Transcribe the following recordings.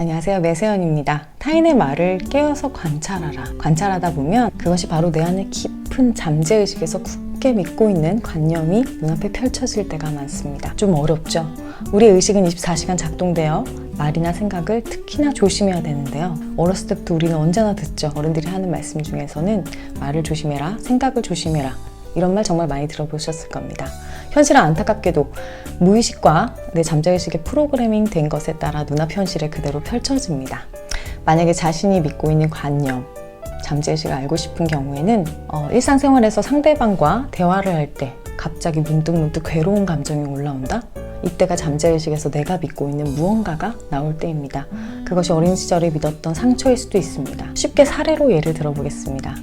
안녕하세요, 매세연입니다. 타인의 말을 깨어서 관찰하라. 관찰하다 보면 그것이 바로 내 안의 깊은 잠재의식에서 굳게 믿고 있는 관념이 눈앞에 펼쳐질 때가 많습니다. 좀 어렵죠? 우리 의식은 24시간 작동되어 말이나 생각을 특히나 조심해야 되는데요. 어렸을 때부터 우리는 언제나 듣죠. 어른들이 하는 말씀 중에서는 말을 조심해라, 생각을 조심해라, 이런 말 정말 많이 들어보셨을 겁니다. 현실은 안타깝게도 무의식과 내 잠재의식의 프로그래밍 된 것에 따라 눈앞 현실에 그대로 펼쳐집니다. 만약에 자신이 믿고 있는 관념, 잠재의식을 알고 싶은 경우에는 일상생활에서 상대방과 대화를 할 때 갑자기 문득 괴로운 감정이 올라온다? 이때가 잠재의식에서 내가 믿고 있는 무언가가 나올 때입니다. 그것이 어린 시절에 믿었던 상처일 수도 있습니다. 쉽게 사례로 예를 들어보겠습니다.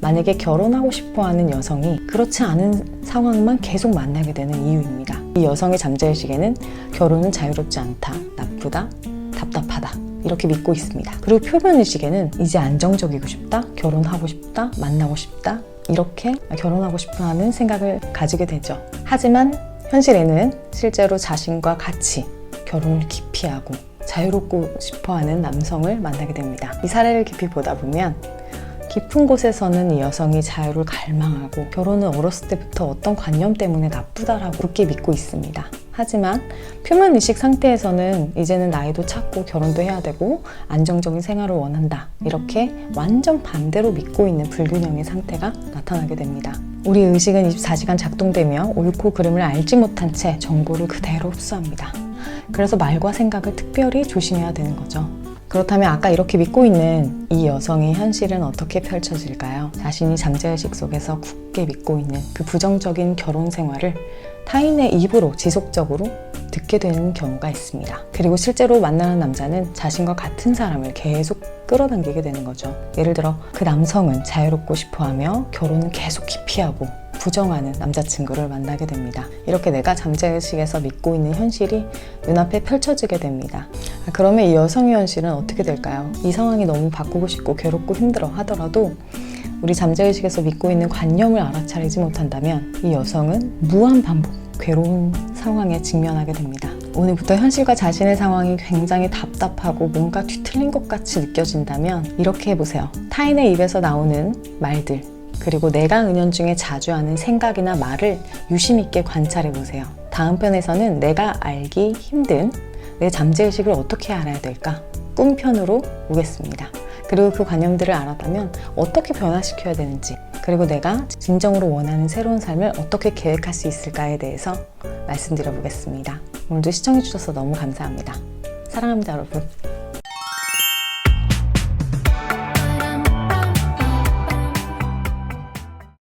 만약에 결혼하고 싶어하는 여성이 그렇지 않은 상황만 계속 만나게 되는 이유입니다. 이 여성의 잠재의식에는 결혼은 자유롭지 않다, 나쁘다, 답답하다 이렇게 믿고 있습니다. 그리고 표면의식에는 이제 안정적이고 싶다, 결혼하고 싶다, 만나고 싶다 이렇게 결혼하고 싶어하는 생각을 가지게 되죠. 하지만 현실에는 실제로 자신과 같이 결혼을 기피하고 자유롭고 싶어하는 남성을 만나게 됩니다. 이 사례를 깊이 보다 보면 깊은 곳에서는 이 여성이 자유를 갈망하고 결혼은 어렸을 때부터 어떤 관념 때문에 나쁘다라고 굳게 믿고 있습니다. 하지만 표면의식 상태에서는 이제는 나이도 찼고 결혼도 해야 되고 안정적인 생활을 원한다, 이렇게 완전 반대로 믿고 있는 불균형의 상태가 나타나게 됩니다. 우리 의식은 24시간 작동되며 옳고 그름을 알지 못한 채 정보를 그대로 흡수합니다. 그래서 말과 생각을 특별히 조심해야 되는 거죠. 그렇다면 아까 이렇게 믿고 있는 이 여성의 현실은 어떻게 펼쳐질까요? 자신이 잠재의식 속에서 굳게 믿고 있는 그 부정적인 결혼 생활을 타인의 입으로 지속적으로 듣게 되는 경우가 있습니다. 그리고 실제로 만나는 남자는 자신과 같은 사람을 계속 끌어당기게 되는 거죠. 예를 들어 그 남성은 자유롭고 싶어하며 결혼은 계속 기피하고 부정하는 남자친구를 만나게 됩니다. 이렇게 내가 잠재의식에서 믿고 있는 현실이 눈앞에 펼쳐지게 됩니다. 그러면 이 여성의 현실은 어떻게 될까요? 이 상황이 너무 바꾸고 싶고 괴롭고 힘들어 하더라도 우리 잠재의식에서 믿고 있는 관념을 알아차리지 못한다면 이 여성은 무한 반복 괴로운 상황에 직면하게 됩니다. 오늘부터 현실과 자신의 상황이 굉장히 답답하고 뭔가 뒤틀린 것 같이 느껴진다면 이렇게 해보세요. 타인의 입에서 나오는 말들, 그리고 내가 은연중에 자주 하는 생각이나 말을 유심 있게 관찰해 보세요. 다음 편에서는 내가 알기 힘든 내 잠재의식을 어떻게 알아야 될까? 꿈편으로 오겠습니다. 그리고 그 관념들을 알았다면 어떻게 변화시켜야 되는지, 그리고 내가 진정으로 원하는 새로운 삶을 어떻게 계획할 수 있을까에 대해서 말씀드려 보겠습니다. 오늘도 시청해 주셔서 너무 감사합니다. 사랑합니다, 여러분.